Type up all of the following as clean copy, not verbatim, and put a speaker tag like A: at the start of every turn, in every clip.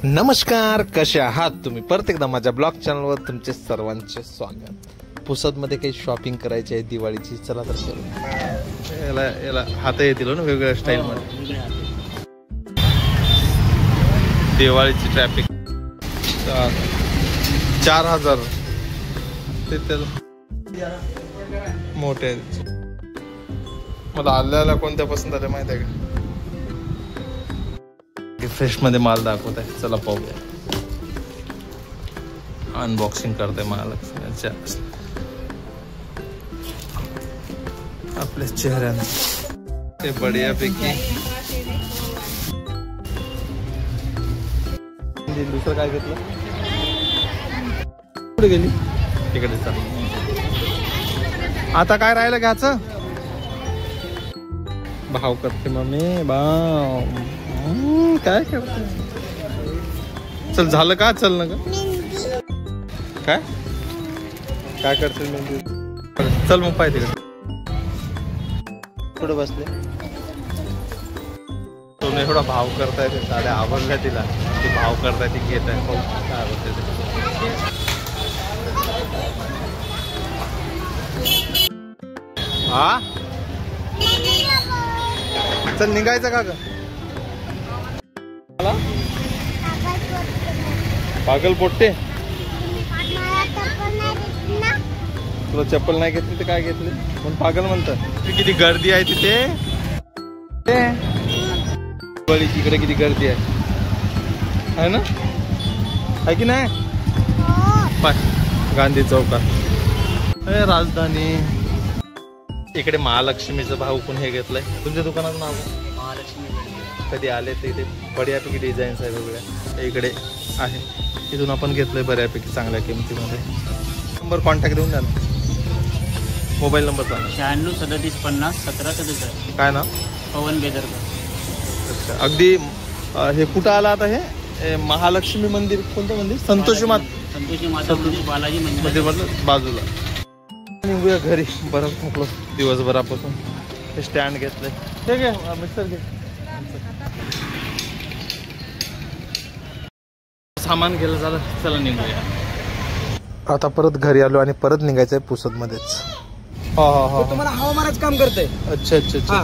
A: नमस्कार, कसे आहात तुम्ही? परत एकदा माझ्या ब्लॉग चॅनलवर तुमचे सर्वांचे स्वागत. पुसदमध्ये काही शॉपिंग करायची आहे दिवाळीची. चला तर करू. याला हात येतील ना वेगवेगळ्या स्टाईल मध्ये. दिवाळीची ट्रॅफिक 4000 ते मोठे. मला आल्याला कोणत्या पसंत आल्या माहिती आहे का? फ्रेश मध्ये माल दाखवत आहे. चला पाहूया. अनबॉक्सिंग करते महालक्ष्मीच्या आपल्या चेहऱ्याने. ते बढियापैकी. दुसरं काय घेतलं? कुठे गेली? तिकडे चल. आता काय राहिलं घ्यायचं? भाव करते मम्मी. भाव काय करते? चल झालं का? चल ना का? काय काय करते मेहंदी? चल मग पाहिजे पुढे बसले. तुम्ही थोडा भाव करताय. ते साड्या आवडल्या तिला. ती भाव करताय, ती घेत आहे. हो काय होते हा. चल निघायचं का ग? पागल पोट्टे. तुला चप्पल नाही घेतली तर काय घेतली म्हणून पागल म्हणतात? किती गर्दी आहे तिथे. इकडे किती गर्दी आहे ना? आहे की नाही? गांधी चौकात राजधानी. इकडे महालक्ष्मीचं भाऊ पण हे घेतलंय. तुमच्या दुकानाचं नाव महालक्ष्मी. कधी आले तर इथे बऱ्यापैकी डिझाईन्स आहे वेगवेगळ्या. इकडे आहे. इथून आपण घेतलंय बऱ्यापैकी चांगल्या किमतीमध्ये. नंबर कॉन्टॅक्ट देऊन द्या ना. मोबाईल नंबर सांगा.
B: 96 37 50 17 77.
A: काय नाव?
B: पवन बेदरकर.
A: अच्छा. अगदी हे कुठं आलं आता? हे महालक्ष्मी मंदिर. कोणतं मंदिर? संतोषी माता
B: मंदिर, बालाजी
A: मंदिर म्हटलं बाजूला. निघूया घरी. बरं थकलो दिवसभरापासून. हे स्टँड घेतलंय. ठीक आहे मिक्सर घे. सामान गेलं झालं. चला निघूया. आता परत घरी आलो आणि परत निघायचंय पुसद मध्येच.
C: तुम्हाला हवामानाचं काम करतंय.
A: अच्छा अच्छा अच्छा.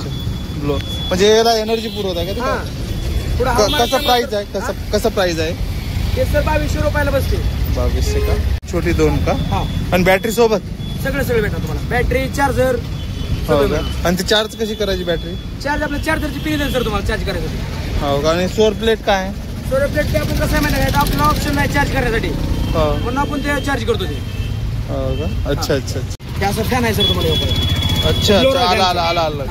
A: म्हणजे याला एनर्जी पुरवत आहे का? कसं प्राइस आहे? कसं प्राइस आहे?
C: ते सर 2200 रुपयाला बसते.
A: 2200 का? छोटी 2 का? आणि बॅटरी सोबत
C: सगळं भेटणार तुम्हाला. Battery, charger.
A: आणि ती चार्ज कशी करायची? बॅटरी
C: चार्ज आपल्या चार्जरची पिन देईल सर तुम्हाला चार्ज करायसाठी.
A: हो का? आणि सोलर प्लेट काय आहे?
C: सोलर प्लेट ते आपण कसं आहे माहिती आहे का? आपला ऑप्शन नाही चार्ज करण्यासाठी, पण आपण ते चार्ज करतो ते.
A: हो का? अच्छा अच्छा अच्छा.
C: ते असं फॅन आहे सर तुम्हाला.
A: अच्छा अच्छा. आला.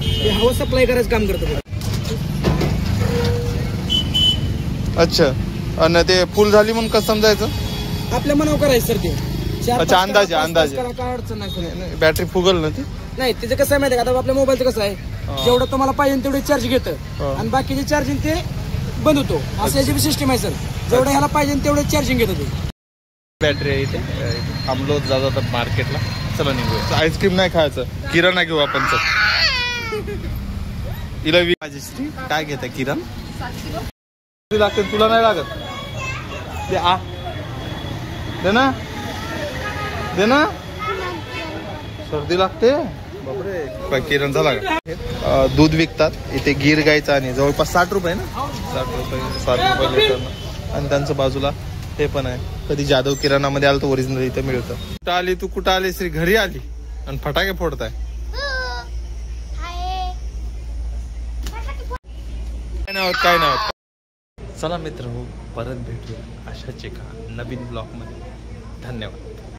C: ते हवा सप्लाय करायचं काम करतं.
A: अच्छा. आणि ते फुल झाली म्हणून कसं समजायचं?
C: आपल्या मनावर करायचं सर ते.
A: अच्छा. अंदाजे
C: काय अडचण नाही सर.
A: बॅटरी फुगल ना ती?
C: नाही. त्याचं कसं आहे माहिती आहे का? आता आपल्या मोबाईलचं कसं आहे, जेवढं तुम्हाला पाहिजे तेवढे चार्ज घेतं आणि बाकीचे चार्जिंग ते बंद होतो. असं याची सिस्टम आहे सर. जेवढं ह्याला पाहिजे तेवढे चार्जिंग घेतं ते.
A: बॅटरी आहे इथे. थांबलो जातात मार्केटला. चला निघूया. आईस्क्रीम नाही खायचं. किराणा घेऊ आपण. तिला माझी काय घेत आहे किरण? लागते. तुला नाही लागत? दे ना. सर्दी लागते. बापरे. किरण झाला का? दूध विकतात इथे गिर गायचं आणि जवळपास 60 रुपये ना. 60 रुपये लिटर. आणि त्यांचं बाजूला हे पण आहे. कधी जाधव किराणामध्ये आलं तर ओरिजिनल इथे मिळतं. कुठं आली तू? कुठं आली? श्री घरी आली आणि फटाके फोडताय. काय नाही होत. चला मित्र, परत भेटूया अशाच एका नवीन ब्लॉग मध्ये. धन्यवाद.